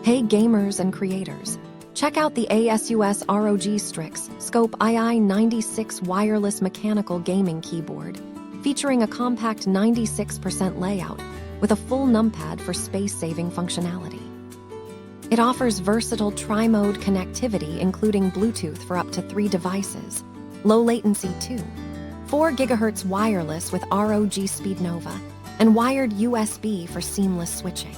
Hey gamers and creators, check out the ASUS ROG Strix Scope II96 wireless mechanical gaming keyboard, featuring a compact 96% layout with a full numpad for space-saving functionality. It offers versatile tri-mode connectivity including Bluetooth for up to 3 devices, low latency too, 4 GHz wireless with ROG SpeedNova, and wired USB for seamless switching.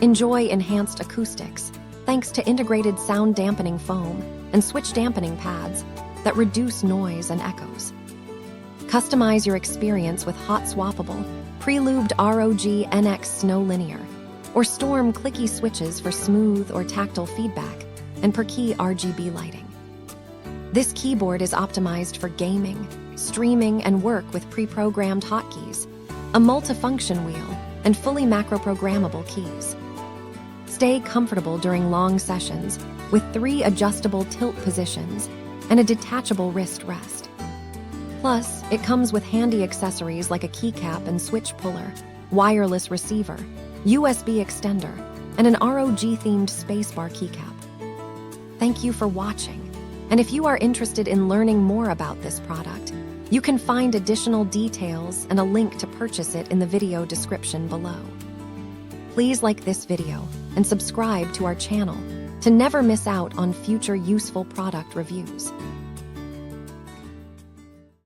Enjoy enhanced acoustics thanks to integrated sound-dampening foam and switch dampening pads that reduce noise and echoes. Customize your experience with hot-swappable, pre-lubed ROG NX Snow linear, or storm clicky switches for smooth or tactile feedback and per-key RGB lighting. This keyboard is optimized for gaming, streaming, and work with pre-programmed hotkeys, a multifunction wheel, and fully macro-programmable keys. Stay comfortable during long sessions with 3 adjustable tilt positions and a detachable wrist rest. Plus, it comes with handy accessories like a keycap and switch puller, wireless receiver, USB extender, and an ROG-themed spacebar keycap. Thank you for watching, and if you are interested in learning more about this product, you can find additional details and a link to purchase it in the video description below. Please like this video and subscribe to our channel to never miss out on future useful product reviews.